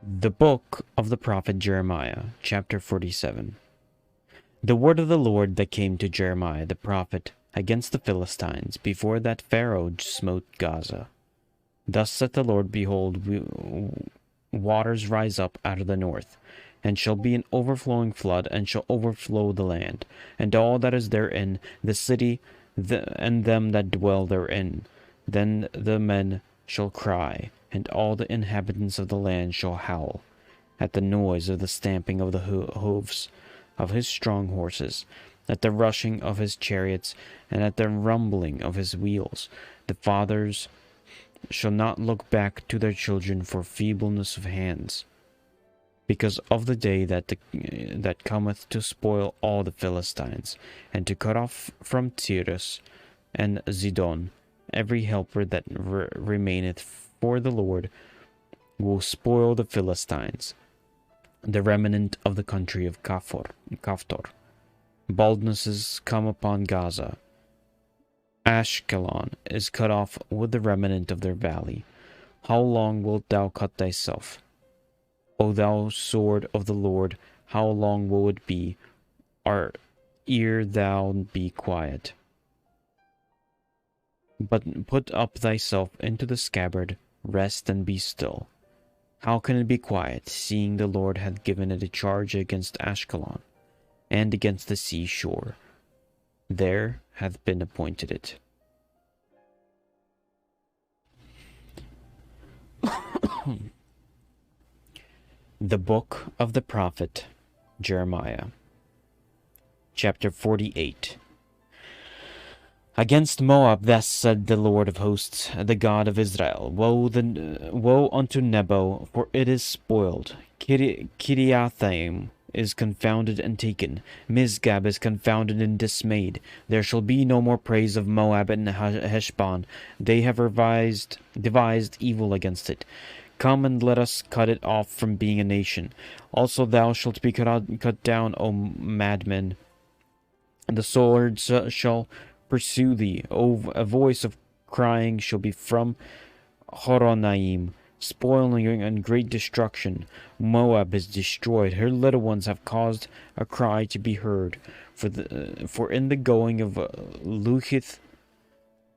The book of the prophet Jeremiah, chapter 47. The word of the Lord that came to Jeremiah the prophet against the Philistines, before that Pharaoh smote Gaza. Thus saith the Lord, Behold, waters rise up out of the north, and shall be an overflowing flood, and shall overflow the land, and all that is therein, the city, and them that dwell therein. Then the men shall cry, and all the inhabitants of the land shall howl, at the noise of the stamping of the hoofs of his strong horses, at the rushing of his chariots, and at the rumbling of his wheels. The fathers shall not look back to their children for feebleness of hands, because of the day that cometh to spoil all the Philistines, and to cut off from Tyrus and Zidon every helper that remaineth. For the Lord will spoil the Philistines, the remnant of the country of Kaftor. Baldnesses come upon Gaza. Ashkelon is cut off with the remnant of their valley. How long wilt thou cut thyself? O thou sword of the Lord, how long will it be, ere thou be quiet? But put up thyself into the scabbard, rest and be still. How can it be quiet, seeing the Lord hath given it a charge against Ashkelon, and against the sea shore? There hath been appointed it. The book of the prophet Jeremiah, chapter 48. Against Moab thus said the Lord of hosts, the God of Israel, Woe unto Nebo, for it is spoiled. Kiriathaim is confounded and taken. Mizgab is confounded and dismayed. There shall be no more praise of Moab and Heshbon. They have devised evil against it. Come and let us cut it off from being a nation. Also thou shalt be cut down, O madmen. The sword shall pursue thee. A voice of crying shall be from Horonaim, spoiling and great destruction. Moab is destroyed. Her little ones have caused a cry to be heard. For in the going of Luhith,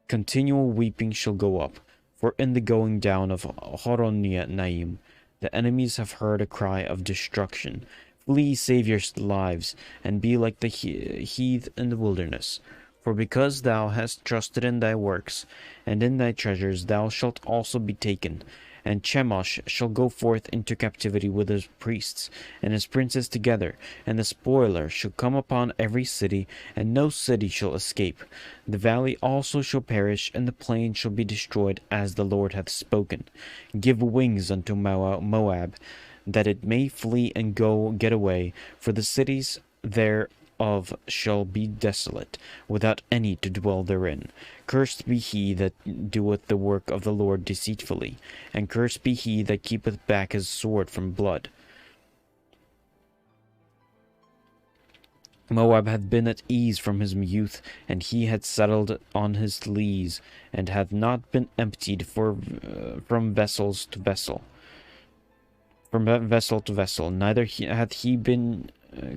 continual weeping shall go up. For in the going down of Horonaim, the enemies have heard a cry of destruction. Flee, save your lives, and be like the heath in the wilderness. For because thou hast trusted in thy works, and in thy treasures, thou shalt also be taken. And Chemosh shall go forth into captivity with his priests, and his princes together, and the spoiler shall come upon every city, and no city shall escape. The valley also shall perish, and the plain shall be destroyed, as the Lord hath spoken. Give wings unto Moab, that it may flee and get away, for the cities thereof shall be desolate, without any to dwell therein. Cursed be he that doeth the work of the Lord deceitfully, and cursed be he that keepeth back his sword from blood. Moab hath been at ease from his youth, and he had settled on his lees, and hath not been emptied from vessel to vessel, neither hath he been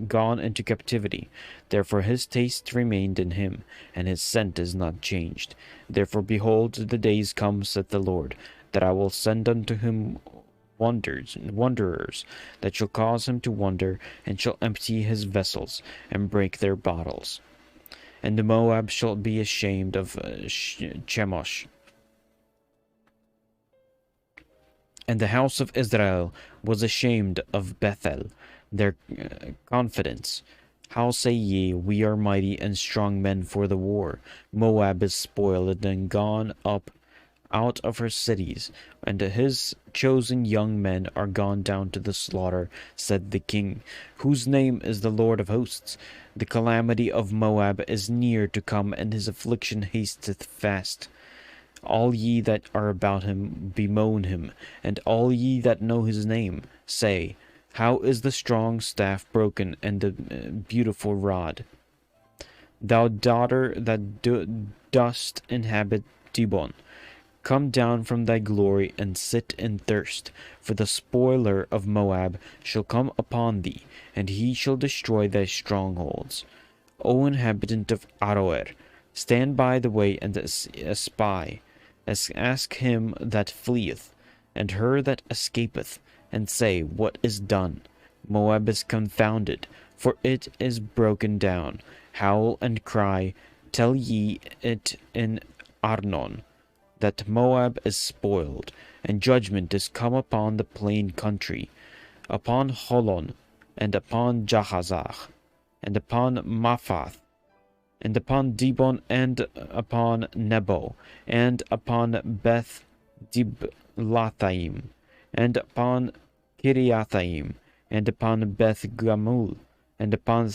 gone into captivity. Therefore his taste remained in him, and his scent is not changed. Therefore, behold, the days come, saith the Lord, that I will send unto him wanderers, that shall cause him to wander, and shall empty his vessels, and break their bottles. And the Moab shall be ashamed of Chemosh. And the house of Israel was ashamed of Bethel, their confidence. How say ye, We are mighty and strong men for the war? Moab is spoiled and gone up out of her cities, and his chosen young men are gone down to the slaughter, said the king, whose name is the Lord of hosts. The calamity of Moab is near to come, and his affliction hasteth fast. All ye that are about him bemoan him, and all ye that know his name say, How is the strong staff broken, and the beautiful rod? Thou daughter that dost inhabit Dibon, Come down from thy glory and sit in thirst, for the spoiler of Moab shall come upon thee, and he shall destroy thy strongholds. O inhabitant of Aroer, stand by the way and espy. Ask him that fleeth, and her that escapeth, and say, What is done? Moab is confounded, for it is broken down. Howl and cry, tell ye it in Arnon, that Moab is spoiled, and judgment is come upon the plain country, upon Holon, and upon Jahazah, and upon Maphath, and upon Dibon, and upon Nebo, and upon Beth Diblathaim, and upon Kiriathaim, and upon Beth Gamul, and upon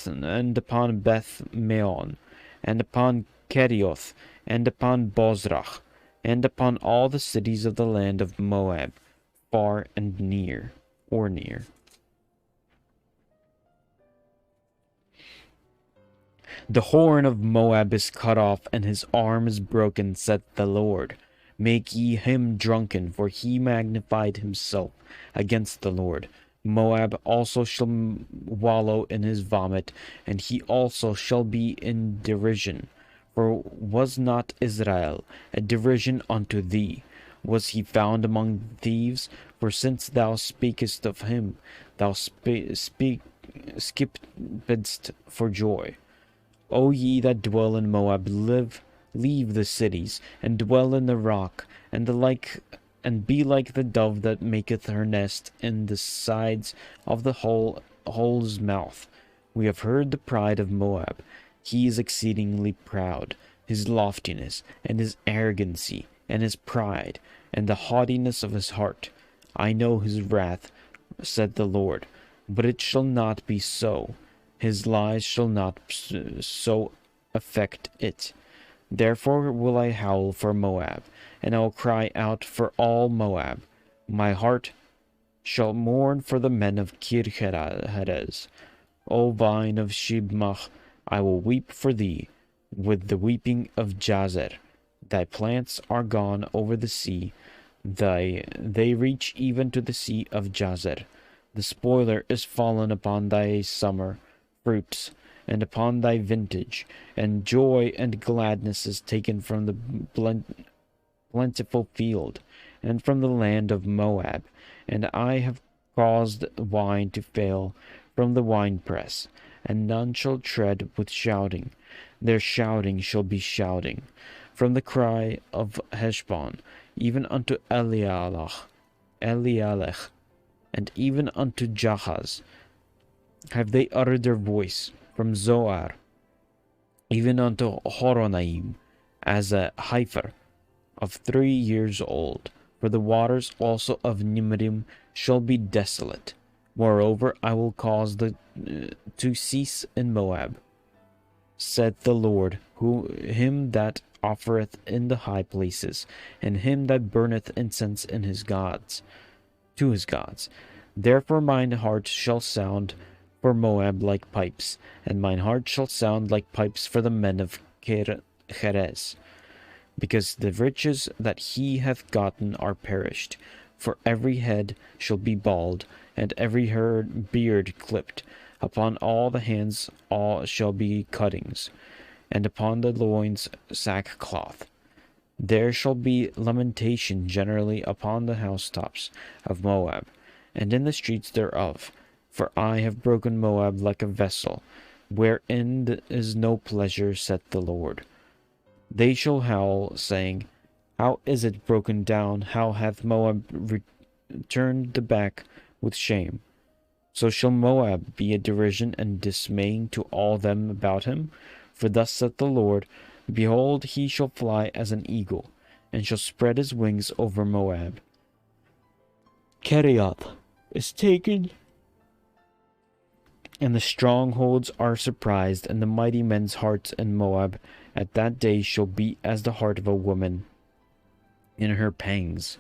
Beth Meon, and upon Kerioth, and upon Bozrah, and upon all the cities of the land of Moab, far and near, or near. The horn of Moab is cut off, and his arm is broken, saith the Lord. Make ye him drunken, for he magnified himself against the Lord. Moab also shall wallow in his vomit, and he also shall be in derision. For was not Israel a derision unto thee? Was he found among thieves? For since thou speakest of him, thou skippedst for joy. O ye that dwell in Moab, leave the cities, and dwell in the rock, and be like the dove that maketh her nest in the sides of the hole's mouth. We have heard the pride of Moab. He is exceedingly proud, his loftiness, and his arrogancy, and his pride, and the haughtiness of his heart. I know his wrath, said the Lord, but it shall not be so. His lies shall not so affect it. Therefore will I howl for Moab, and I will cry out for all Moab. My heart shall mourn for the men of Kir-Heres. O vine of Shibmach, I will weep for thee with the weeping of Jazer. Thy plants are gone over the sea, they reach even to the sea of Jazer. The spoiler is fallen upon thy summer fruits, and upon thy vintage, and joy and gladness is taken from the plentiful field, and from the land of Moab. And I have caused wine to fail from the winepress, and none shall tread with shouting. Their shouting shall be shouting, from the cry of Heshbon, even unto Elielech, and even unto Jahaz. Have they uttered their voice from Zoar, even unto Horonaim, as a heifer of 3 years old? For the waters also of Nimrim shall be desolate. Moreover, I will cause to cease in Moab, saith the Lord, him that offereth in the high places, and him that burneth incense in to his gods. Therefore mine heart shall sound for Moab like pipes, and mine heart shall sound like pipes for the men of Kir-Heres, because the riches that he hath gotten are perished. For every head shall be bald, and every beard clipped. Upon all the hands all shall be cuttings, and upon the loins sackcloth. There shall be lamentation generally upon the housetops of Moab, and in the streets thereof. For I have broken Moab like a vessel, wherein is no pleasure, saith the Lord. They shall howl, saying, How is it broken down? How hath Moab turned the back with shame? So shall Moab be a derision and dismaying to all them about him. For thus saith the Lord, Behold, he shall fly as an eagle, and shall spread his wings over Moab. Kerioth is taken, and the strongholds are surprised, and the mighty men's hearts in Moab at that day shall be as the heart of a woman in her pangs.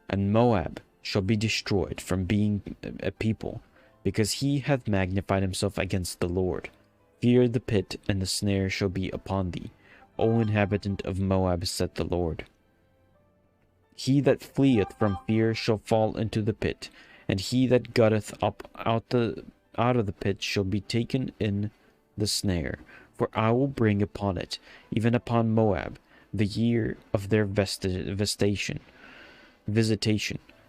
And Moab shall be destroyed from being a people, because he hath magnified himself against the Lord. Fear the pit, and the snare shall be upon thee, O inhabitant of Moab, saith the Lord. He that fleeth from fear shall fall into the pit, and he that getteth up out of the pit shall be taken in the snare. For I will bring upon it, even upon Moab, the year of their visitation,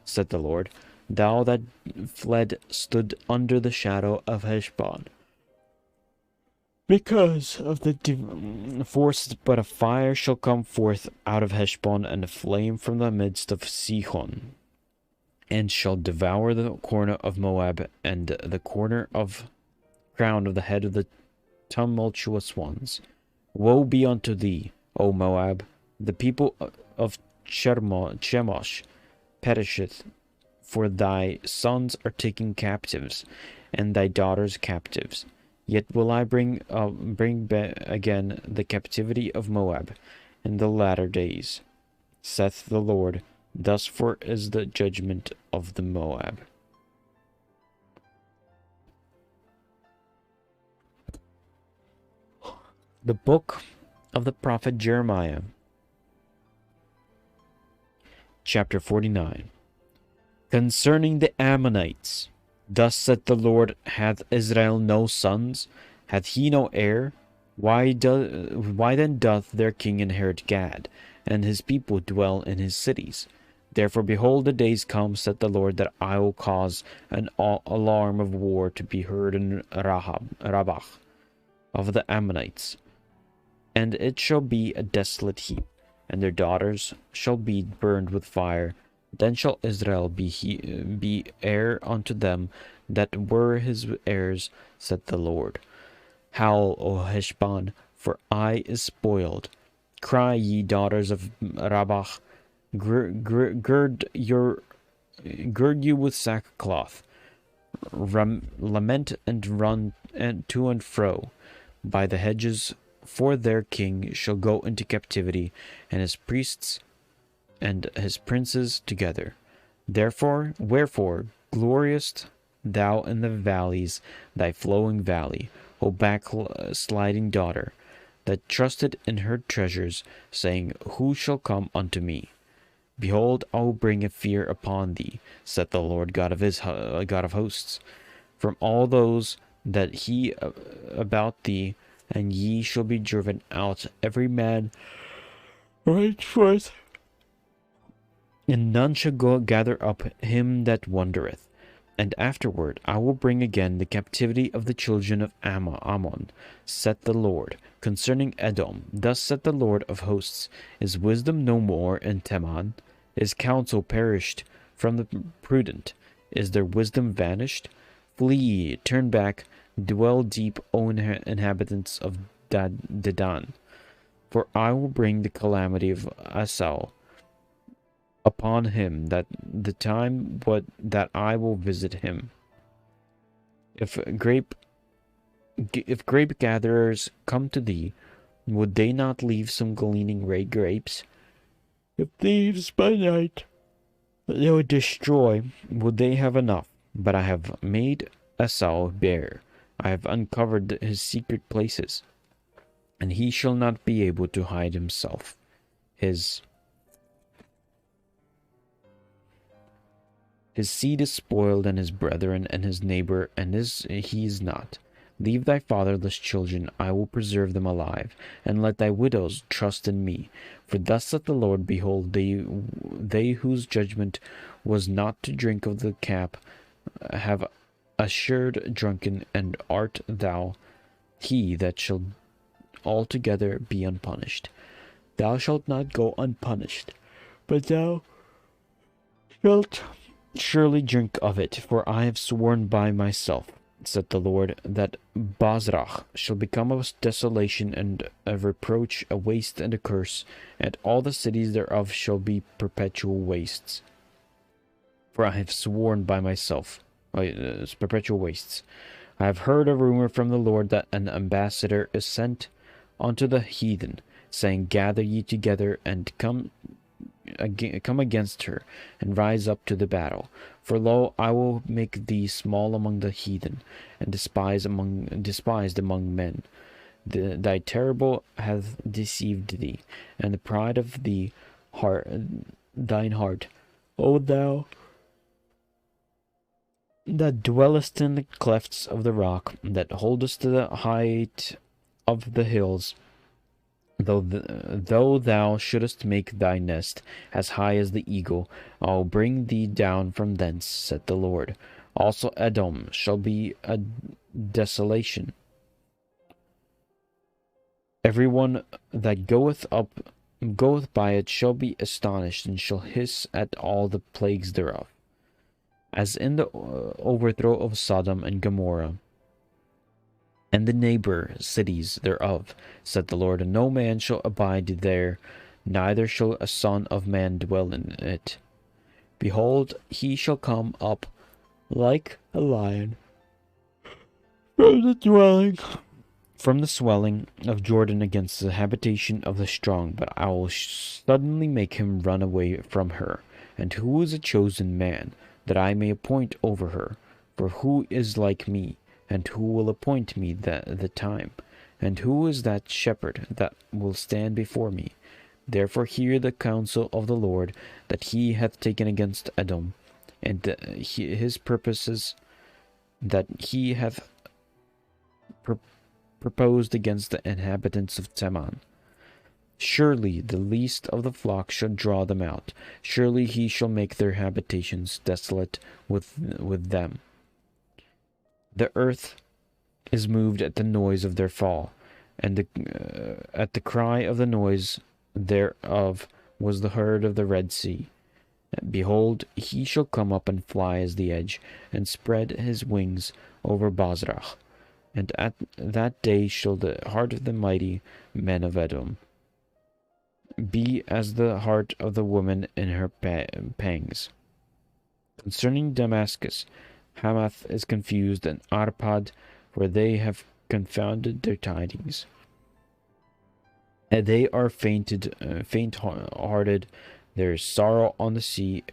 said the Lord. Thou that fled stood under the shadow of Heshbon, because of the force, but a fire shall come forth out of Heshbon, and a flame from the midst of Sihon, and shall devour the corner of Moab, and the crown of the head of the tumultuous ones. Woe be unto thee, O Moab! The people of Chemosh perisheth, for thy sons are taken captives, and thy daughters captives. Yet will I bring again the captivity of Moab in the latter days, saith the Lord. Thus for is the judgment of the Moab. The book of the prophet Jeremiah, chapter 49. Concerning the Ammonites, thus saith the Lord, hath Israel no sons? Hath he no heir? Why then doth their king inherit Gad, and his people dwell in his cities? Therefore, behold, the days come, saith the Lord, that I will cause an alarm of war to be heard in Rabbah of the Ammonites, and it shall be a desolate heap, and their daughters shall be burned with fire. Then shall Israel be heir unto them that were his heirs, saith the Lord. Howl, O Heshbon, for Ai is spoiled. Cry, ye daughters of Rabbah, gird you with sackcloth. Lament and run to and fro by the hedges, for their king shall go into captivity, and his priests and his princes together. Wherefore gloriest thou in the valleys, thy flowing valley, O backsliding daughter, that trusted in her treasures, saying, Who shall come unto me? Behold, I will bring a fear upon thee, saith the Lord God of hosts, from all those that he about thee, and ye shall be driven out, every man right forth, and none shall go gather up him that wandereth. And afterward I will bring again the captivity of the children of Ammon, saith the Lord. Concerning Edom, thus saith the Lord of hosts, is wisdom no more in Teman? Is counsel perished from the prudent? Is their wisdom vanished? Flee, turn back, dwell deep, O inhabitants of Dedan. For I will bring the calamity of Esau upon him, that the time that I will visit him. If grape gatherers come to thee, would they not leave some gleaning red grapes? If thieves by night they would destroy, would they have enough? But I have made Esau bare, I have uncovered his secret places, and he shall not be able to hide himself. His seed is spoiled, and his brethren, and his neighbor, and he is not. Leave thy fatherless children, I will preserve them alive, and let thy widows trust in me. For thus saith the Lord, behold, they whose judgment was not to drink of the cup have assured drunken, and art thou he that shall altogether be unpunished. Thou shalt not go unpunished, but thou shalt surely drink of it, for I have sworn by myself, saith the Lord, that Basrach shall become a desolation and a reproach, a waste and a curse, and all the cities thereof shall be perpetual wastes. For I have sworn by myself, perpetual wastes. I have heard a rumor from the Lord that an ambassador is sent unto the heathen, saying, Gather ye together, and come against her, and rise up to the battle. For lo, I will make thee small among the heathen, and despised among men. Thy terrible hath deceived thee, and the pride of the heart thine heart, O thou that dwellest in the clefts of the rock, that holdest the height of the hills. Though thou shouldest make thy nest as high as the eagle, I will bring thee down from thence, said the Lord. Also Edom shall be a desolation. Every one that goeth by it shall be astonished, and shall hiss at all the plagues thereof, as in the overthrow of Sodom and Gomorrah, and the neighbor cities thereof, said the Lord. And no man shall abide there, neither shall a son of man dwell in it. Behold, he shall come up like a lion from the swelling of Jordan against the habitation of the strong, but I will suddenly make him run away from her. And who is a chosen man, that I may appoint over her? For who is like me, and who will appoint me the time? And who is that shepherd that will stand before me? Therefore hear the counsel of the Lord that he hath taken against Edom, and his purposes that he hath proposed against the inhabitants of Teman. Surely the least of the flock shall draw them out. Surely he shall make their habitations desolate with them. The earth is moved at the noise of their fall, and at the cry of the noise thereof was the herd of the Red Sea. Behold, he shall come up and fly as the edge, and spread his wings over Basrach. And at that day shall the heart of the mighty men of Edom be as the heart of the woman in her pangs. Concerning Damascus, Hamath is confused, and Arpad, for they have confounded their tidings. And they are faint-hearted. There is sorrow on the sea;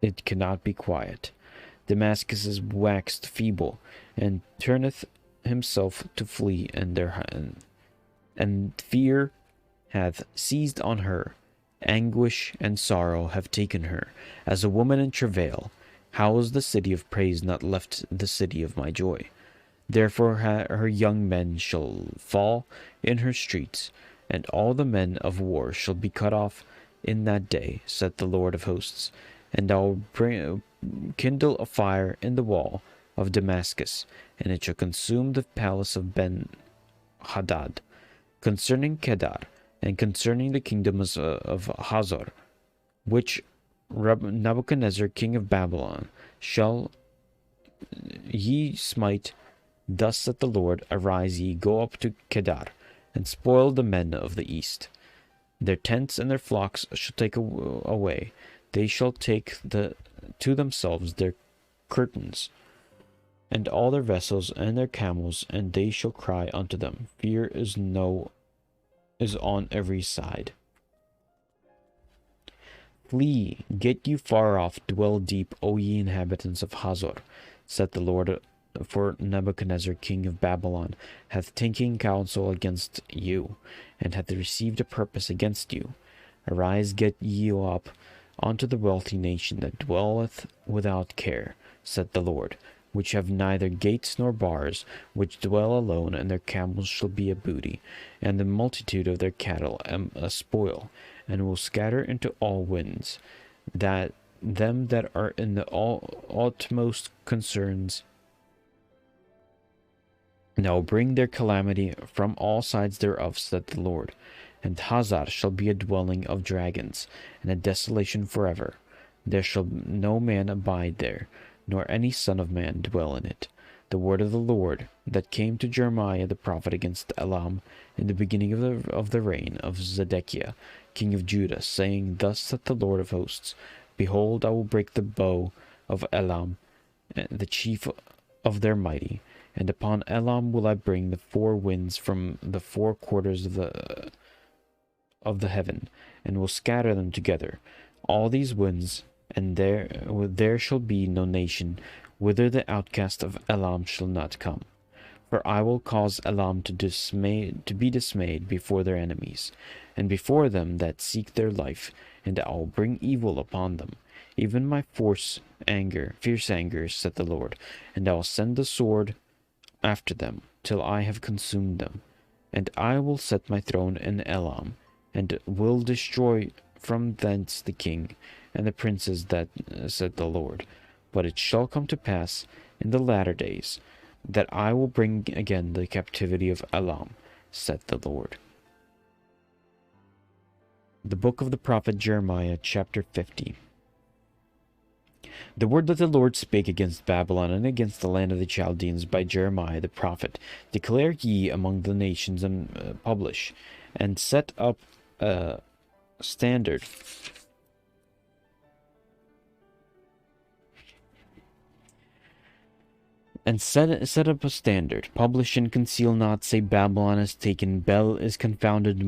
it cannot be quiet. Damascus is waxed feeble, and turneth himself to flee, and fear hath seized on her. Anguish and sorrow have taken her, as a woman in travail. How is the city of praise not left the city of my joy? Therefore her young men shall fall in her streets, and all the men of war shall be cut off in that day, said the Lord of hosts. And I will kindle a fire in the wall of Damascus, and it shall consume the palace of Ben-Hadad. Concerning Kedar, and concerning the kingdoms of Hazor, which Nebuchadnezzar king of Babylon shall ye smite, thus saith the Lord, arise ye, go up to Kedar, and spoil the men of the east. Their tents and their flocks shall take away. They shall take to themselves their curtains, and all their vessels and their camels, and they shall cry unto them. Fear is on every side. Flee, get you far off, dwell deep, O ye inhabitants of Hazor, saith the Lord, for Nebuchadnezzar king of Babylon hath taken counsel against you, and hath received a purpose against you. Arise, get ye up unto the wealthy nation that dwelleth without care, saith the Lord, which have neither gates nor bars, which dwell alone, and their camels shall be a booty, and the multitude of their cattle a spoil, and will scatter into all winds, that them that are in the utmost concerns. Now bring their calamity from all sides thereof, saith the Lord. And Hazar shall be a dwelling of dragons, and a desolation forever. There shall no man abide there, nor any son of man dwell in it. The word of the Lord that came to Jeremiah the prophet against Elam in the beginning of the reign of Zedekiah king of Judah, saying, Thus saith the Lord of hosts, Behold, I will break the bow of Elam, the chief of their mighty, and upon Elam will I bring the four winds from the four quarters of the heaven, and will scatter them together, all these winds, and there shall be no nation whither the outcast of Elam shall not come. For I will cause Elam to be dismayed before their enemies, and before them that seek their life, and I will bring evil upon them, even my fierce anger, saith the Lord, and I will send the sword after them, till I have consumed them. And I will set my throne in Elam, and will destroy from thence the king and the princes that said the Lord. But it shall come to pass in the latter days that I will bring again the captivity of Elam, saith the Lord. The book of the prophet Jeremiah, chapter 50. The word that the Lord spake against Babylon and against the land of the Chaldeans by Jeremiah the prophet. Declare ye among the nations, and publish, and set up a standard. And set up a standard. Publish and conceal not. Say, Babylon is taken, Bel is confounded,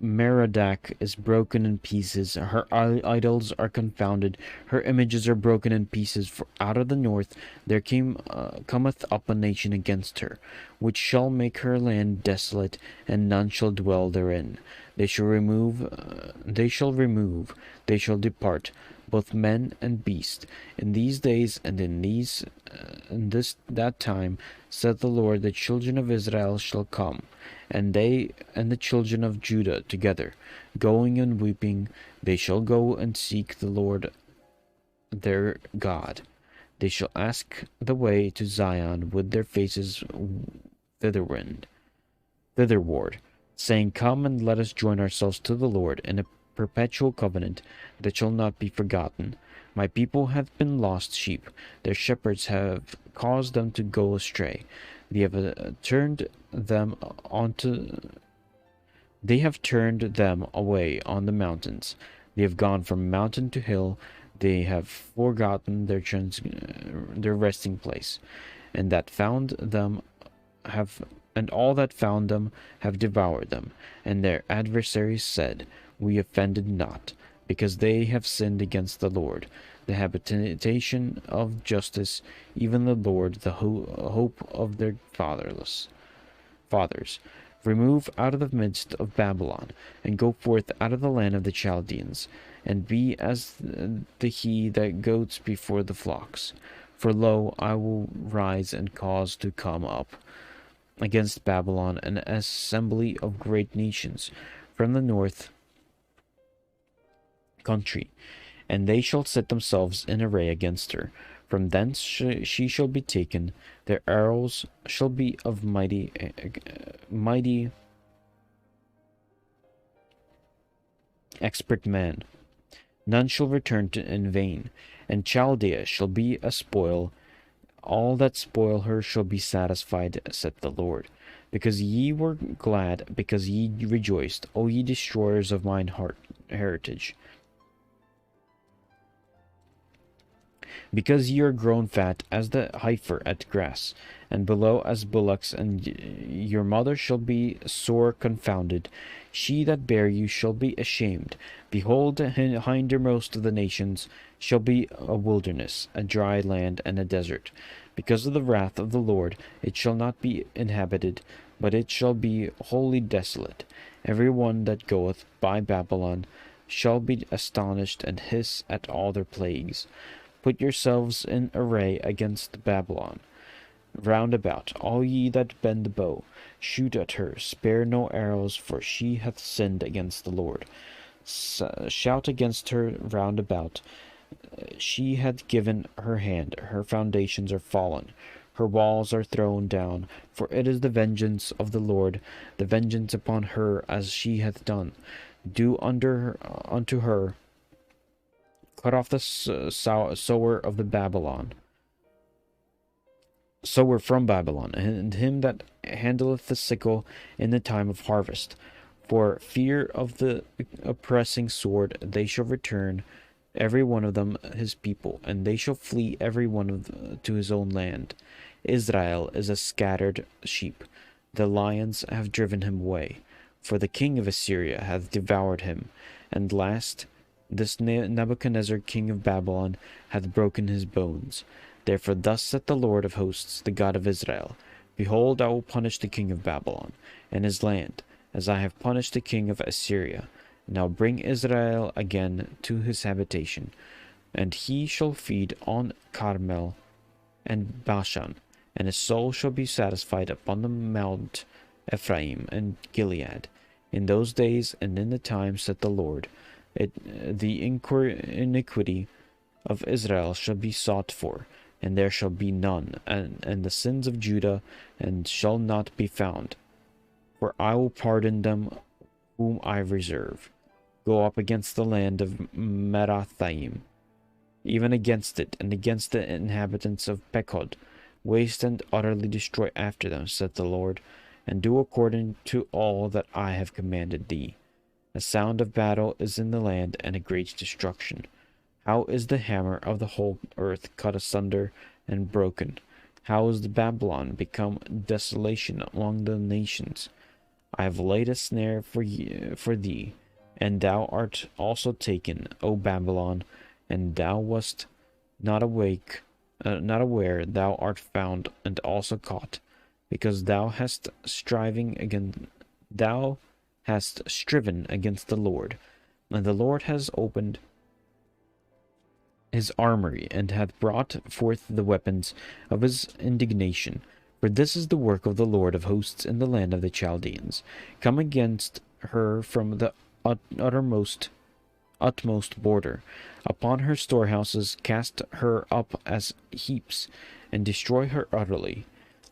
Merodach is broken in pieces. Her idols are confounded, her images are broken in pieces. For out of the north there cometh up a nation against her, which shall make her land desolate, and none shall dwell therein. They shall remove, they shall depart, both men and beast, in these days and in that time, saith the Lord. The children of Israel shall come, and they and the children of Judah together, going and weeping. They shall go and seek the Lord their God. They shall ask the way to Zion with their faces thitherward, saying, Come and let us join ourselves to the Lord in a perpetual covenant that shall not be forgotten. My people have been lost sheep. Their shepherds have caused them to go astray. They have turned them away on the mountains. They have gone from mountain to hill. They have forgotten their resting place, and all that found them have devoured them. And their adversaries said, We offended not, because they have sinned against the Lord, the habitation of justice, even the Lord, the hope of their fathers. Remove out of the midst of Babylon, and go forth out of the land of the Chaldeans, and be as the he that goats before the flocks. For lo, I will rise and cause to come up against Babylon an assembly of great nations from the north country, and they shall set themselves in array against her. From thence she shall be taken. Their arrows shall be of mighty expert men. None shall return in vain, and Chaldea shall be a spoil. All that spoil her shall be satisfied, saith the Lord. Because ye were glad, because ye rejoiced, O ye destroyers of mine heritage. Because ye are grown fat as the heifer at grass, and below as bullocks, and your mother shall be sore confounded. She that bare you shall be ashamed. Behold, the hindermost of the nations shall be a wilderness, a dry land, and a desert. Because of the wrath of the Lord it shall not be inhabited, but it shall be wholly desolate. Every one that goeth by Babylon shall be astonished, and hiss at all their plagues. Put yourselves in array against Babylon. Round about, all ye that bend the bow, shoot at her, spare no arrows, for she hath sinned against the Lord. Shout against her round about. She hath given her hand, her foundations are fallen, her walls are thrown down. For it is the vengeance of the Lord, the vengeance upon her, as she hath done. Do unto her. Cut off the sower of the Babylon, sower from Babylon, and him that handleth the sickle in the time of harvest. For fear of the oppressing sword they shall return, every one of them his people, and they shall flee every one to his own land. Israel is a scattered sheep. The lions have driven him away, for the king of Assyria hath devoured him. And last, this Nebuchadnezzar king of Babylon hath broken his bones. Therefore thus saith the Lord of hosts, the God of Israel, Behold, I will punish the king of Babylon and his land, as I have punished the king of Assyria, and I'll bring Israel again to his habitation, and he shall feed on Carmel and Bashan, and his soul shall be satisfied upon the mount Ephraim and Gilead. In those days and in the time, said the Lord, the iniquity of Israel shall be sought for, and there shall be none, and the sins of Judah and shall not be found. For I will pardon them whom I reserve. Go up against the land of Merathaim, even against it, and against the inhabitants of Pekod, waste and utterly destroy after them, said the Lord, and do according to all that I have commanded thee. A sound of battle is in the land, and a great destruction. How is the hammer of the whole earth cut asunder and broken? How is Babylon become desolation among the nations? I have laid a snare for thee, and thou art also taken, O Babylon, and thou wast not aware, thou art found and also caught, because thou hast striven against the Lord, and the Lord has opened his armory, and hath brought forth the weapons of his indignation. For this is the work of the Lord of hosts in the land of the Chaldeans. Come against her from the utmost border. Upon her storehouses cast her up as heaps, and destroy her utterly.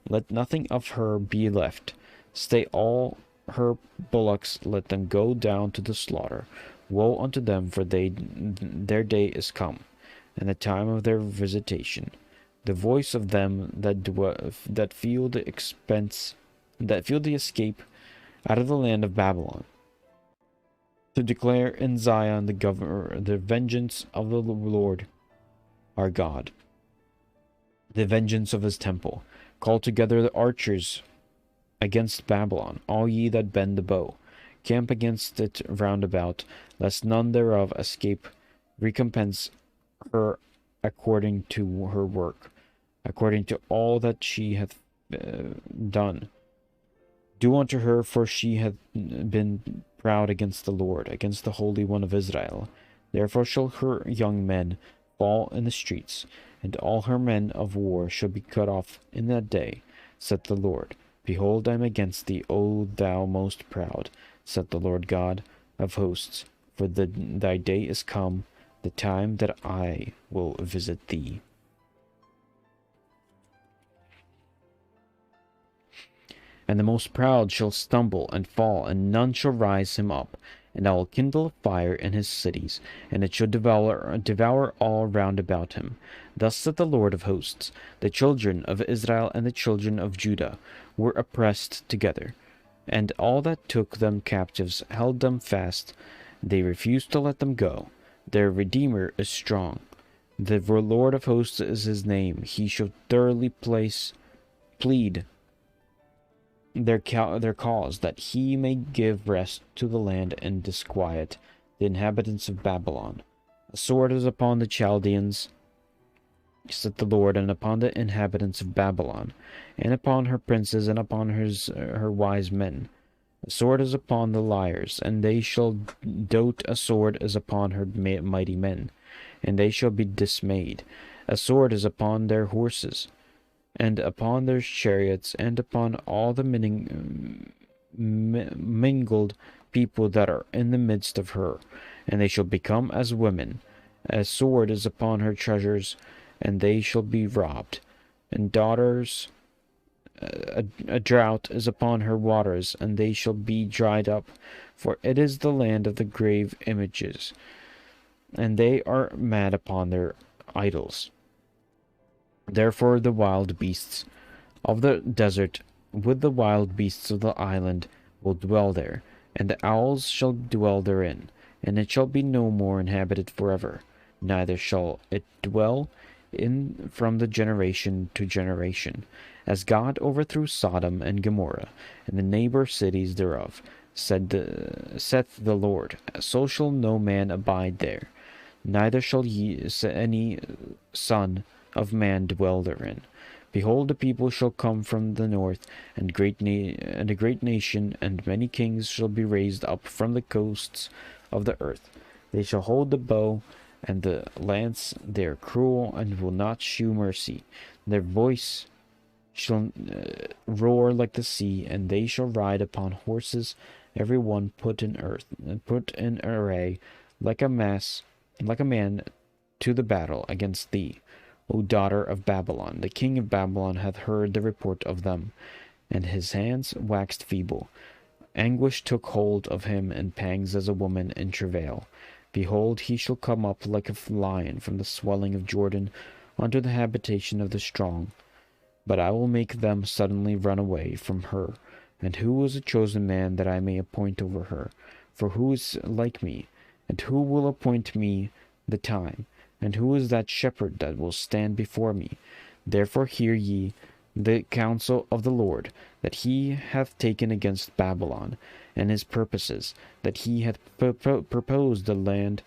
Let nothing of her be left. Stay all her bullocks, let them go down to the slaughter. Woe unto them, for their day is come, and the time of their visitation. The voice of them that feel the escape out of the land of Babylon, to declare in Zion the vengeance of the Lord our God, the vengeance of his temple. Call together the archers against Babylon, all ye that bend the bow. Camp against it round about, lest none thereof escape. Recompense her according to her work, according to all that she hath done. Do unto her, for she hath been proud against the Lord, against the Holy One of Israel. Therefore shall her young men fall in the streets, and all her men of war shall be cut off in that day, saith the Lord. Behold, I am against thee, O thou most proud, saith the Lord God of hosts, for thy day is come, the time that I will visit thee. And the most proud shall stumble and fall, and none shall rise him up. And I will kindle a fire in his cities, and it shall devour all round about him. Thus saith the Lord of hosts, the children of Israel and the children of Judah were oppressed together, and all that took them captives held them fast. They refused to let them go. Their Redeemer is strong. The Lord of hosts is his name. He shall thoroughly plead their cause, that he may give rest to the land and disquiet the inhabitants of Babylon. A sword is upon the Chaldeans, saith the Lord, and upon the inhabitants of Babylon, and upon her princes, and upon her wise men. A sword is upon the liars, and they shall dote. A sword is upon her mighty men, and they shall be dismayed. A sword is upon their horses, and upon their chariots, and upon all the mingled people that are in the midst of her, and they shall become as women. A sword is upon her treasures, and they shall be robbed. And daughters, a drought is upon her waters, and they shall be dried up, for it is the land of the grave images, and they are mad upon their idols. Therefore the wild beasts of the desert with the wild beasts of the island will dwell there, and the owls shall dwell therein, and it shall be no more inhabited forever, neither shall it dwell in from the generation to generation. As God overthrew Sodom and Gomorrah, and the neighbor cities thereof, saith the Lord, so shall no man abide there, neither shall any son of man dwell therein, Behold, the people shall come from the north, and a great nation, and many kings shall be raised up from the coasts of the earth. They shall hold the bow and the lance. They are cruel and will not shew mercy. Their voice shall roar like the sea, and they shall ride upon horses, every one put in array, like a man to the battle against thee, O daughter of Babylon. The king of Babylon hath heard the report of them, and his hands waxed feeble. Anguish took hold of him, and pangs as a woman in travail. Behold, he shall come up like a lion from the swelling of Jordan unto the habitation of the strong. But I will make them suddenly run away from her. And who is a chosen man that I may appoint over her? For who is like me? And who will appoint me the time? And who is that shepherd that will stand before me? Therefore hear ye the counsel of the Lord, that he hath taken against Babylon, and his purposes, that he hath proposed the land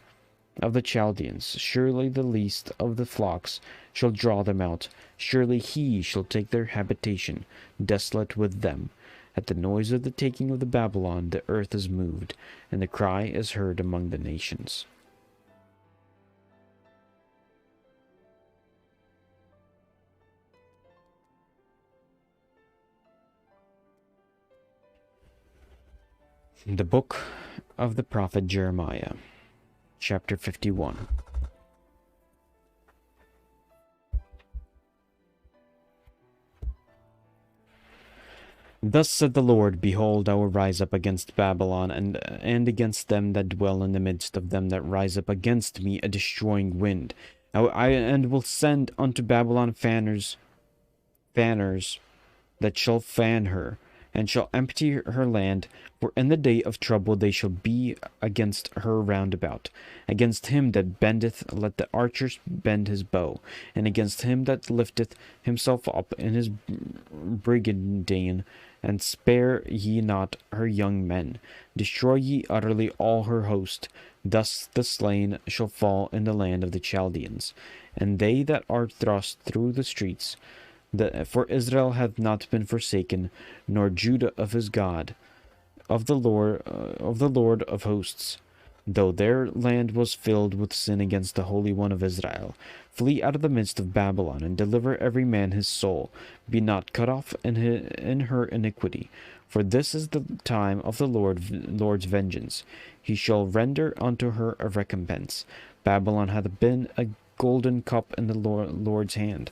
of the Chaldeans. Surely the least of the flocks shall draw them out. Surely he shall take their habitation, desolate with them. At the noise of the taking of the Babylon, the earth is moved, and the cry is heard among the nations. The book of the prophet Jeremiah, chapter 51. Thus said the Lord, Behold, I will rise up against Babylon, and against them that dwell in the midst of them that rise up against me, a destroying wind. And will send unto Babylon fanners that shall fan her, and shall empty her land. For in the day of trouble they shall be against her round about. Against him that bendeth, let the archer bend his bow, and against him that lifteth himself up in his brigandine. And spare ye not her young men. Destroy ye utterly all her host. Thus the slain shall fall in the land of the Chaldeans, and they that are thrust through the streets. For Israel hath not been forsaken, nor Judah of his God, of the Lord of hosts, though their land was filled with sin against the Holy One of Israel. Flee out of the midst of Babylon, and deliver every man his soul. Be not cut off in her iniquity, for this is the time of the Lord's vengeance. He shall render unto her a recompense. Babylon hath been a golden cup in the Lord's hand,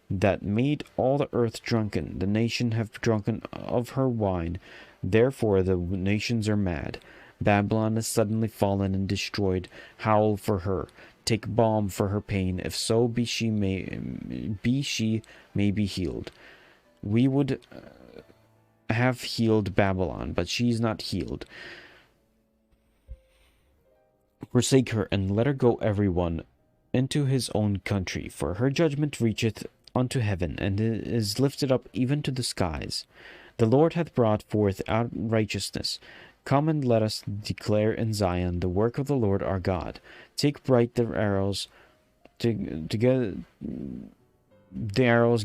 that made all the earth drunken. The nation have drunken of her wine, therefore the nations are mad. Babylon is suddenly fallen and destroyed. Howl for her, take balm for her pain, if so be she may be healed. We would have healed Babylon, but she is not healed. Forsake her, and let her go every one into his own country, for her judgment reacheth unto heaven, and is lifted up even to the skies. The Lord hath brought forth out righteousness. Come and let us declare in Zion the work of the Lord our God. Take bright the arrows,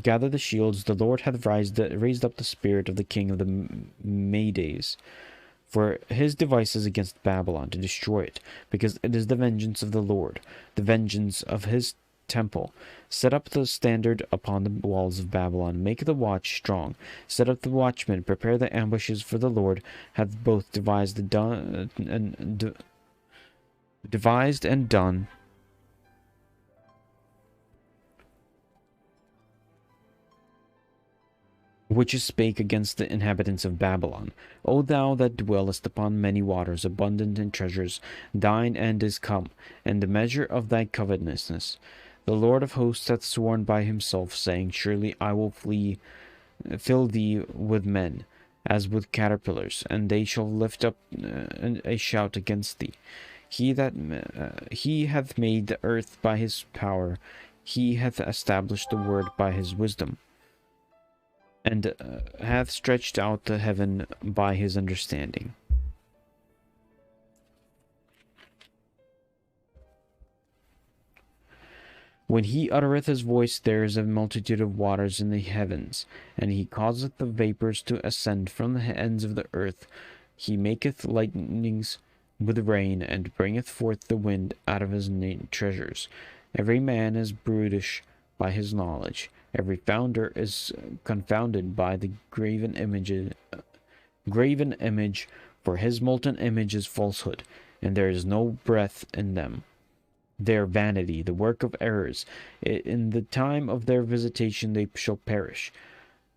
gather the shields. The Lord hath raised up the spirit of the king of the Medes, for his devices against Babylon, to destroy it, because it is the vengeance of the Lord, the vengeance of his temple. Set up the standard upon the walls of Babylon, make the watch strong, set up the watchmen, prepare the ambushes, for the Lord hath both devised and done which is spake against the inhabitants of Babylon. O thou that dwellest upon many waters, abundant in treasures, thine end is come, and the measure of thy covetousness. The Lord of hosts hath sworn by himself, saying, Surely I will fill thee with men, as with caterpillars, and they shall lift up a shout against thee. He hath made the earth by his power, he hath established the word by his wisdom, and hath stretched out the heaven by his understanding. When he uttereth his voice, there is a multitude of waters in the heavens, and he causeth the vapours to ascend from the ends of the earth. He maketh lightnings with rain, and bringeth forth the wind out of his treasures. Every man is brutish by his knowledge. Every founder is confounded by the graven image, for his molten image is falsehood, and there is no breath in them. Their vanity, the work of errors. In the time of their visitation they shall perish.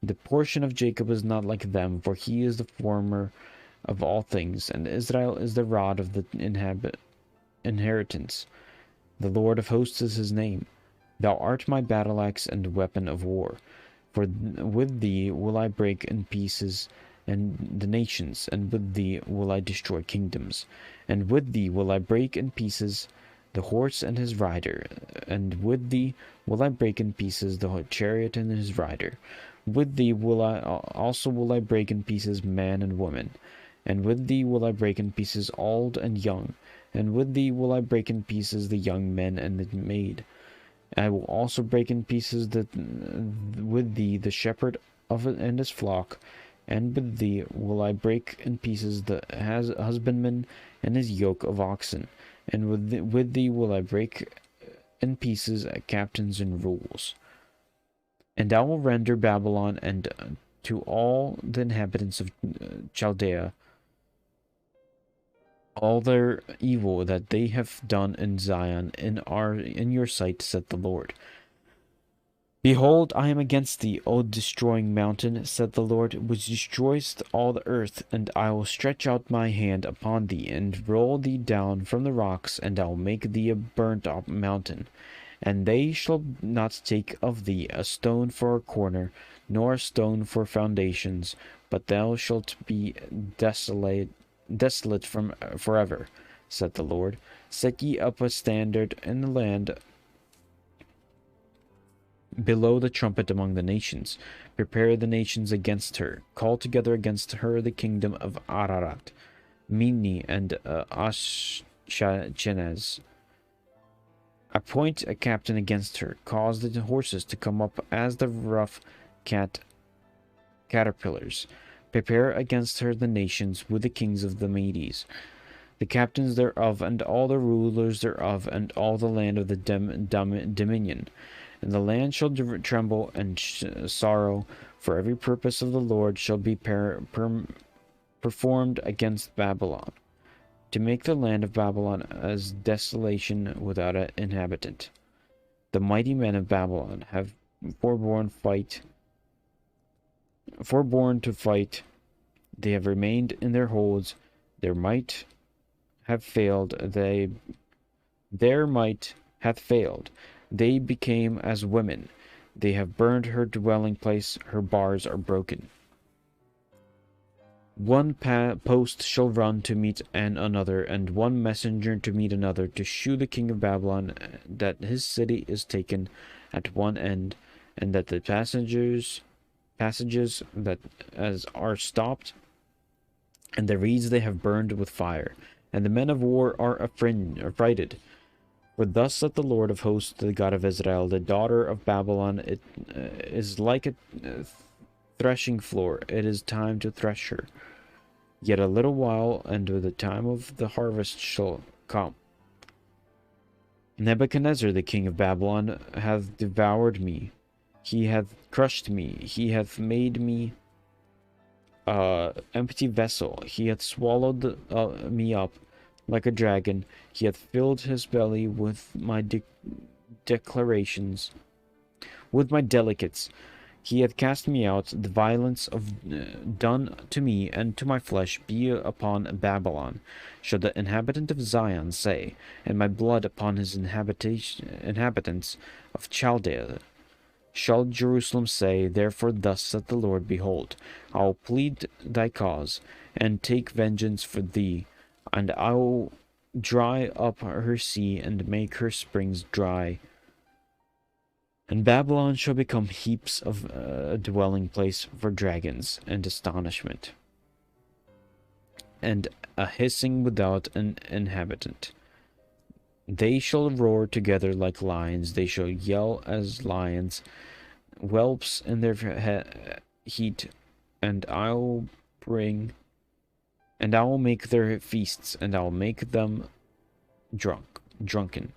The portion of Jacob is not like them, for he is the former of all things, and Israel is the rod of the inheritance. The Lord of hosts is his name. Thou art my battle axe and weapon of war. For with thee will I break in pieces and the nations, and with thee will I destroy kingdoms. And with thee will I break in pieces the horse and his rider, and with thee will I break in pieces the chariot and his rider. With thee will I break in pieces man and woman, and with thee will I break in pieces old and young, and with thee will I break in pieces the young men and the maid. I will also break in pieces with thee the shepherd and his flock, and with thee will I break in pieces the husbandman and his yoke of oxen. And with thee will I break in pieces captains and rules. And I will render Babylon and to all the inhabitants of Chaldea all their evil that they have done in Zion in your sight, said the Lord. Behold, I am against thee, O destroying mountain, said the Lord, which destroyest all the earth, and I will stretch out my hand upon thee, and roll thee down from the rocks, and I will make thee a burnt up mountain. And they shall not take of thee a stone for a corner, nor a stone for foundations, but thou shalt be desolate from forever, said the Lord. Set ye up a standard in the land below the trumpet among the nations. Prepare the nations against her. Call together against her the kingdom of Ararat, Mini, and Ashchenaz. Appoint a captain against her. Cause the horses to come up as the rough caterpillars. Prepare against her the nations with the kings of the Medes, the captains thereof, and all the rulers thereof, and all the land of the dominion. And the land shall tremble and sorrow, for every purpose of the Lord shall be performed against Babylon, to make the land of Babylon as desolation without an inhabitant. The mighty men of Babylon have forborne to fight. They have remained in their holds. Their might have failed. Their might hath failed. They became as women. They have burned her dwelling place. Her bars are broken. One post shall run to meet another, and one messenger to meet another, to shew the king of Babylon that his city is taken at one end, and that the passages that as are stopped, and the reeds they have burned with fire, and the men of war are affrighted. For thus saith the Lord of hosts, the God of Israel, the daughter of Babylon is like a threshing floor. It is time to thresh her. Yet a little while, and the time of the harvest shall come. Nebuchadnezzar, the king of Babylon, hath devoured me. He hath crushed me. He hath made me empty vessel. He hath swallowed me up like a dragon. He hath filled his belly with my declarations, with my delicates. He hath cast me out. The violence of done to me and to my flesh be upon Babylon, shall the inhabitant of Zion say, and my blood upon his inhabitants of Chaldea. Shall Jerusalem say, therefore thus saith the Lord, behold, I will plead thy cause, and take vengeance for thee, and I will dry up her sea, and make her springs dry. And Babylon shall become heaps of a dwelling place for dragons, and astonishment, and a hissing without an inhabitant. They shall roar together like lions, they shall yell as lions, whelps in their heat, and I will make their feasts, and I will make them drunken,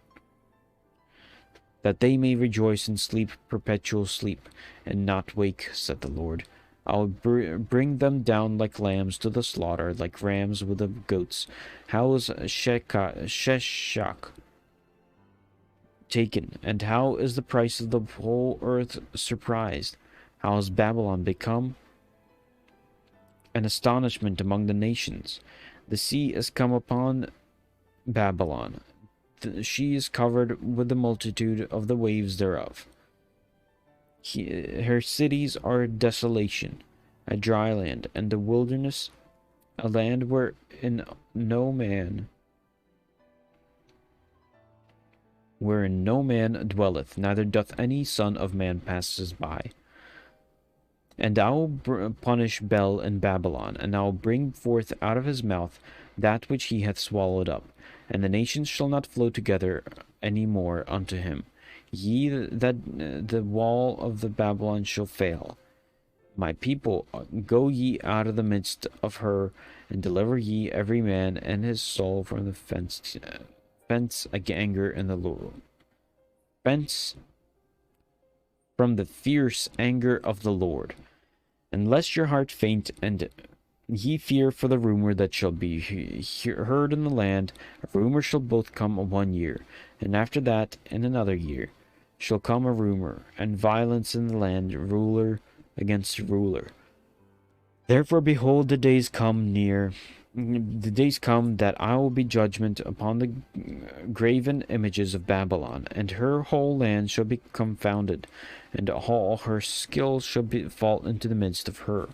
that they may rejoice and sleep perpetual sleep, and not wake, said the Lord. I will bring them down like lambs to the slaughter, like rams with the goats. How is Sheshach taken, and how is the price of the whole earth surprised? How has Babylon become an astonishment among the nations? The sea has come upon Babylon. She is covered with the multitude of the waves thereof. Her cities are a desolation, a dry land, and a wilderness, a land wherein no man dwelleth, neither doth any son of man passes by. And I will punish Bel in Babylon, and I will bring forth out of his mouth that which he hath swallowed up, and the nations shall not flow together any more unto him. The wall of the Babylon shall fail. My people, go ye out of the midst of her, and deliver ye every man and his soul from the anger in the Lord. From the fierce anger of the Lord. And lest your heart faint, and ye fear for the rumor that shall be heard in the land. A rumor shall both come 1 year, and after that in another year shall come a rumor, and violence in the land, ruler against ruler. Therefore, behold, the days come that I will be judgment upon the graven images of Babylon, and her whole land shall be confounded, and all her skill shall fall into the midst of her.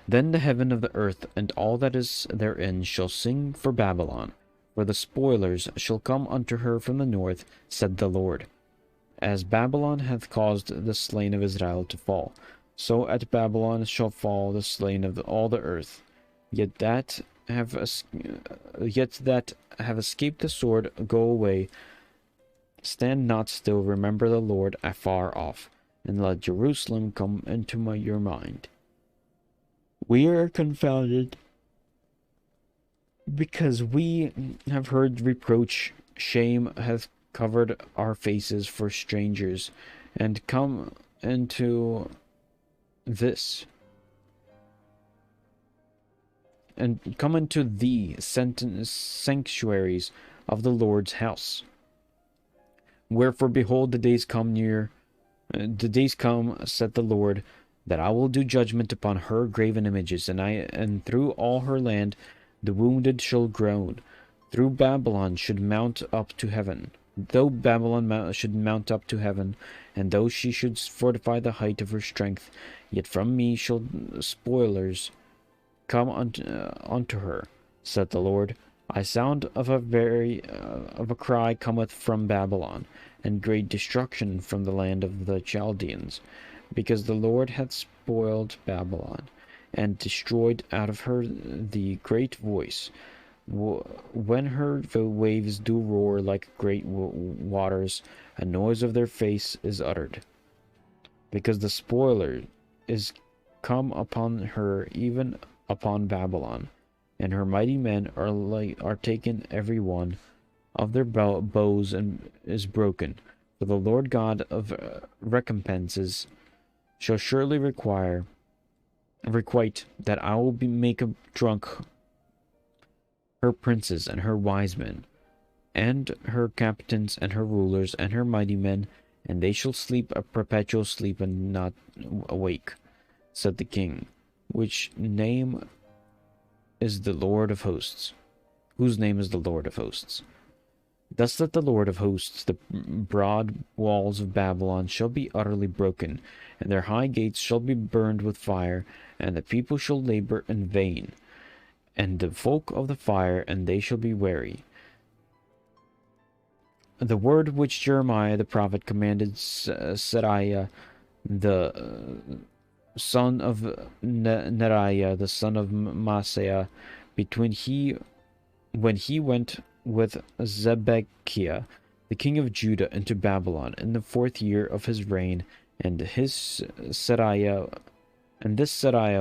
Then the heaven of the earth and all that is therein shall sing for Babylon, for the spoilers shall come unto her from the north, said the Lord. As Babylon hath caused the slain of Israel to fall, so at Babylon shall fall the slain of all the earth. Yet that have escaped the sword, go away. Stand not still, remember the Lord afar off, and let Jerusalem come into your mind. We are confounded because we have heard reproach. Shame hath covered our faces for strangers, and come into the sanctuaries of the Lord's house. Wherefore, behold, the days come, saith the Lord, that I will do judgment upon her graven images, and through all her land the wounded shall groan. Through Babylon should mount up to heaven. Though Babylon should mount up to heaven, and though she should fortify the height of her strength, yet from me shall spoilers come unto her, saith the Lord. A sound of a cry cometh from Babylon, and great destruction from the land of the Chaldeans, because the Lord hath spoiled Babylon, and destroyed out of her the great voice. When her the waves do roar like great waters, a noise of their face is uttered. Because the spoiler is come upon her, even upon Babylon, and her mighty men are taken, every one of their bows and is broken. For the Lord God of recompenses shall surely requite that I will make drunk her princes and her wise men, and her captains and her rulers and her mighty men, and they shall sleep a perpetual sleep and not awake, said the King, which name is the Lord of hosts, whose name is the Lord of hosts. Thus saith the Lord of hosts, the broad walls of Babylon shall be utterly broken, and their high gates shall be burned with fire, and the people shall labor in vain, and the folk of the fire, and they shall be weary. The word which Jeremiah the prophet commanded Seraiah the son of Neriah, the son of Maaseiah, when he went with Zedekiah, the king of Judah, into Babylon in the 4th year of his reign, and this Seraiah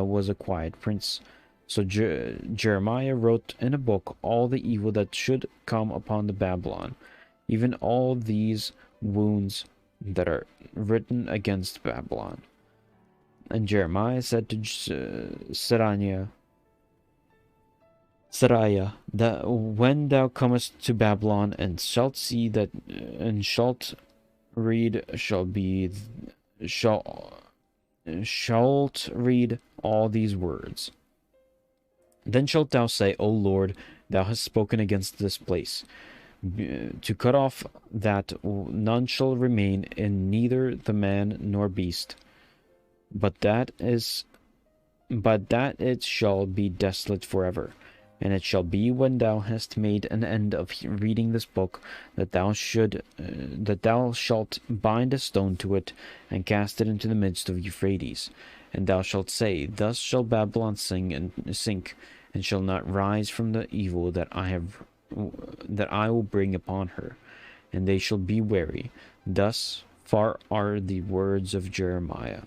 was a quiet prince. So Jeremiah wrote in a book all the evil that should come upon the Babylon, even all these wounds that are written against Babylon. And Jeremiah said to Seraiah, that when thou comest to Babylon and shalt see that and shalt read shalt read all these words, then shalt thou say, O Lord, thou hast spoken against this place, to cut off that none shall remain in neither the man nor beast, but that it shall be desolate forever. And it shall be when thou hast made an end of reading this book, that thou shalt bind a stone to it, and cast it into the midst of Euphrates. And thou shalt say, Thus shall Babylon sink, and shall not rise from the evil that I will bring upon her. And they shall be weary. Thus far are the words of Jeremiah.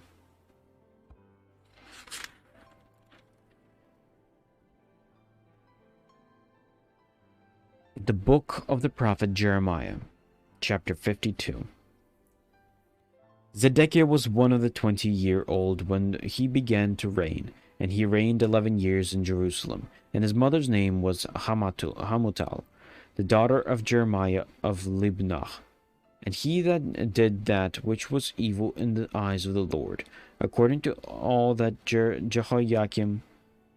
The book of the prophet Jeremiah, chapter 52. Zedekiah was one of the 20-year-old when he began to reign, and he reigned 11 years in Jerusalem. And his mother's name was Hamutal, the daughter of Jeremiah of Libnah. And he that did that which was evil in the eyes of the Lord, according to all that Jehoiakim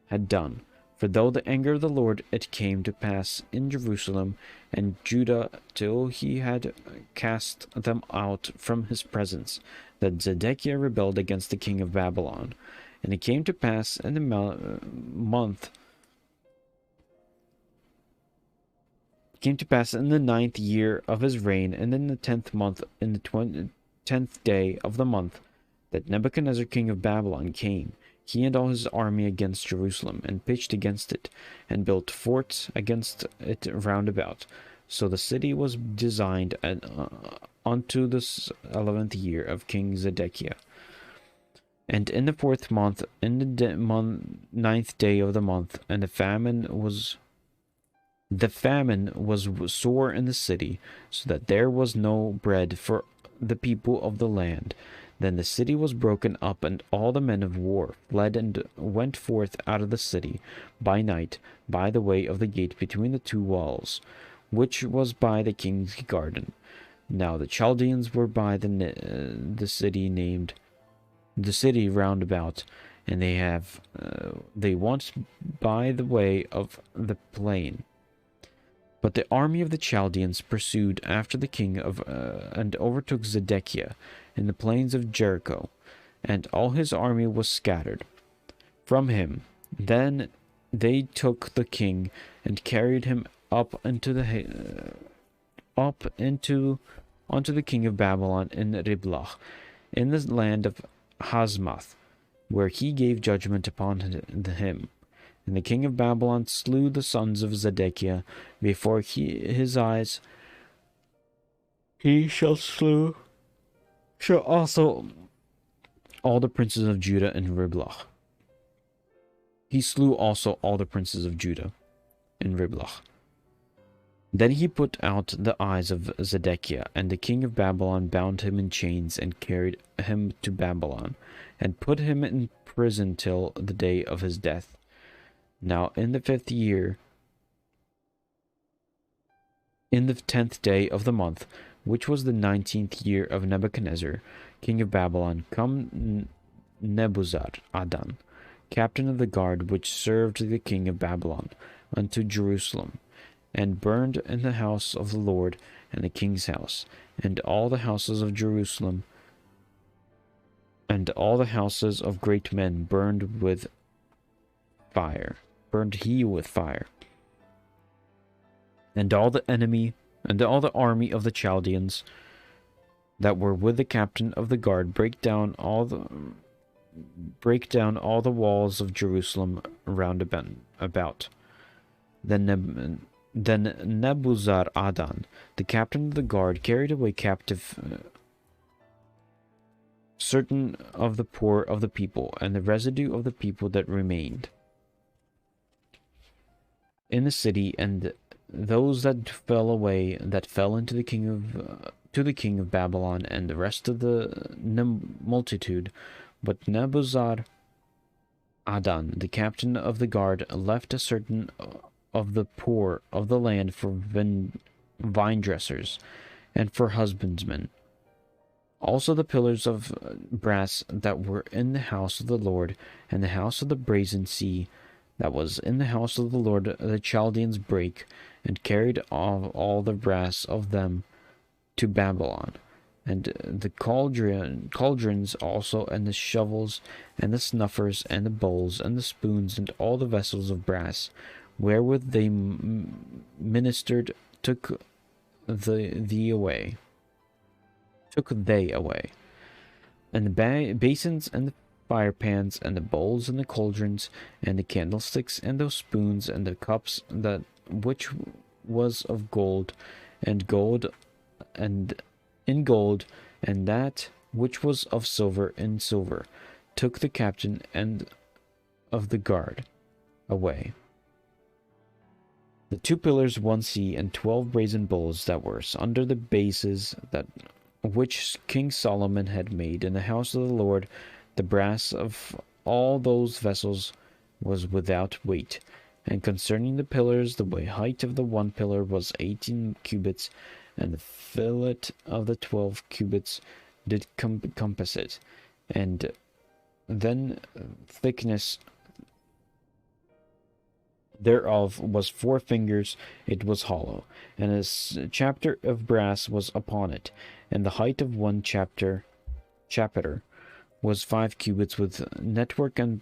had done. For though the anger of the Lord it came to pass in Jerusalem and Judah till he had cast them out from his presence, that Zedekiah rebelled against the king of Babylon. And it came to pass in the ninth year of his reign, and in the 10th month, in the 10th day of the month, that Nebuchadnezzar king of Babylon came, he and all his army, against Jerusalem, and pitched against it, and built forts against it round about. So the city was designed unto the 11th year of King Zedekiah. And in the 4th month, in the 9th day of the month, and the famine was sore in the city, so that there was no bread for the people of the land. Then the city was broken up, and all the men of war fled and went forth out of the city by night by the way of the gate between the 2 walls, which was by the king's garden. Now the Chaldeans were by the city round about, and they went by the way of the plain. But the army of the Chaldeans pursued after the king and overtook Zedekiah in the plains of Jericho, and all his army was scattered from him. Then they took the king and carried him unto the king of Babylon in Riblah, in the land of Hazmath, where he gave judgment upon him. And the king of Babylon slew the sons of Zedekiah before his eyes. He shall also all the princes of Judah in Riblah. He slew also all the princes of Judah in Riblah. Then he put out the eyes of Zedekiah, and the king of Babylon bound him in chains and carried him to Babylon, and put him in prison till the day of his death. Now in the 5th year, in the 10th day of the month, which was the 19th year of Nebuchadnezzar, king of Babylon, come Nebuzaradan, captain of the guard which served the king of Babylon, unto Jerusalem, and burned in the house of the Lord and the king's house, and all the houses of Jerusalem, and all the houses of great men burned he with fire. And all the army of the Chaldeans that were with the captain of the guard brake down all break down all the walls of Jerusalem round about. Then Nebuzaradan, the captain of the guard, carried away captive certain of the poor of the people, and the residue of the people that remained in the city, and those that fell away, that fell into the king of to the king of Babylon, and the rest of the multitude. But Nebuzaradan, the captain of the guard, left a certain of the poor of the land for vine dressers and for husbandmen. Also the pillars of brass that were in the house of the Lord, and the house of the brazen sea that was in the house of the Lord, the Chaldeans brake, and carried all the brass of them to Babylon, and the cauldrons also, and the shovels, and the snuffers, and the bowls, and the spoons, and all the vessels of brass, wherewith they ministered, took they away, and the basins, and the fire pans, and the bowls, and the cauldrons, and the candlesticks, and those spoons, and the cups, that which was of gold, and gold, and in gold, and that which was of silver in silver, took the captain and of the guard away. The 2 pillars, 1 sea, and 12 brazen bowls that were under the bases that which King Solomon had made in the house of the Lord, the brass of all those vessels was without weight. And concerning the pillars, the height of the 1 pillar was 18 cubits, and the fillet of the 12 cubits did compass it, and then thickness thereof was 4 fingers, it was hollow, and a chapter of brass was upon it, and the height of 1 chapter was 5 cubits, with network and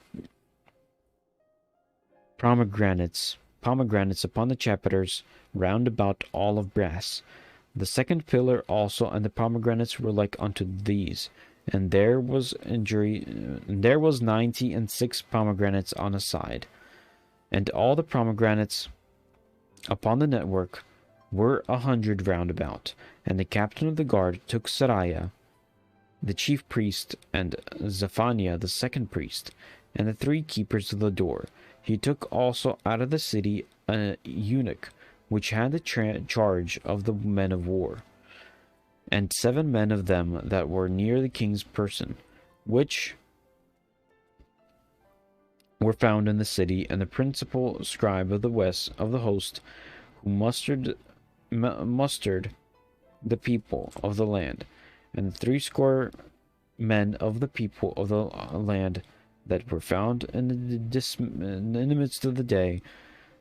pomegranates upon the chapters round about, all of brass. The 2nd pillar also and the pomegranates were like unto these, and there was 96 pomegranates on a side. And all the pomegranates upon the network were 100 round about. And the captain of the guard took Seraiah, the chief priest, and Zephaniah, the 2nd priest, and the 3 keepers of the door. He took also out of the city a eunuch, which had the charge of the men of war, and 7 men of them that were near the king's person, which were found in the city, and the principal scribe of the west of the host, who mustered the people of the land, and 60 men of the people of the land that were found in the midst of the day.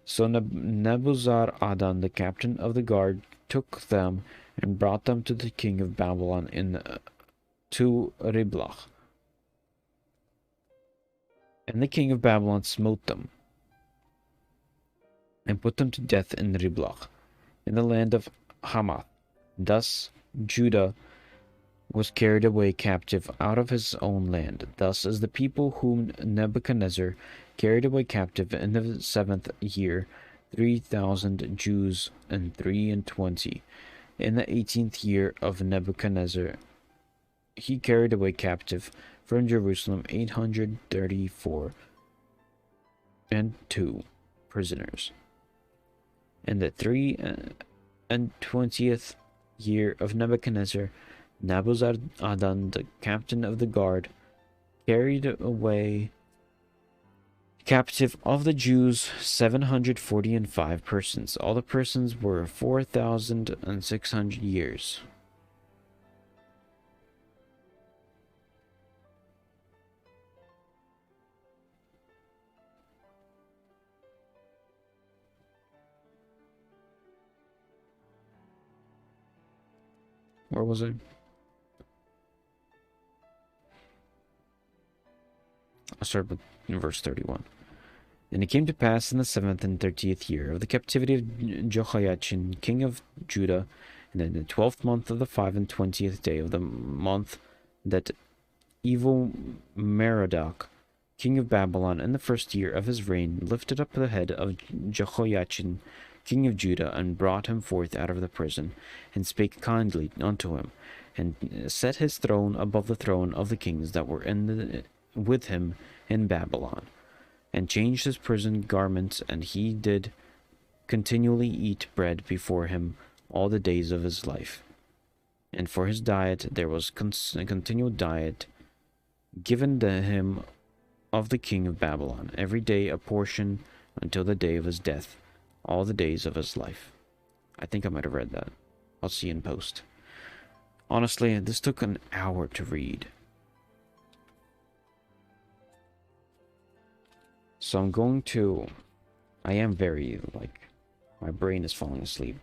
So Nebuzaradan, the captain of the guard, took them and brought them to the king of Babylon to Riblah. And the king of Babylon smote them, and put them to death in Riblah, in the land of Hamath. Thus Judah was carried away captive out of his own land. Thus is the people whom Nebuchadnezzar carried away captive in the 7th year, 3,000 Jews and 23. In the 18th year of Nebuchadnezzar, he carried away captive from Jerusalem 834 and 2 prisoners. In the 23rd year of Nebuchadnezzar, Nebuzaradan, the captain of the guard, carried away captive of the Jews 745 persons. All the persons were 4,600 years. Where was I? I'll start with verse 31. And it came to pass in the 7th and 30th year of the captivity of Jehoiachin, king of Judah, and in the 12th month of the 25th day of the month, that evil Merodach, king of Babylon, in the first year of his reign, lifted up the head of Jehoiachin, king of Judah, and brought him forth out of the prison, and spake kindly unto him, and set his throne above the throne of the kings that were with him in Babylon, and changed his prison garments, and he did continually eat bread before him all the days of his life. And for his diet there was a continual diet given to him of the king of Babylon, every day a portion until the day of his death, all the days of his life. I think I might have read that. I'll see in post. Honestly, this took an hour to read. So I am very, my brain is falling asleep.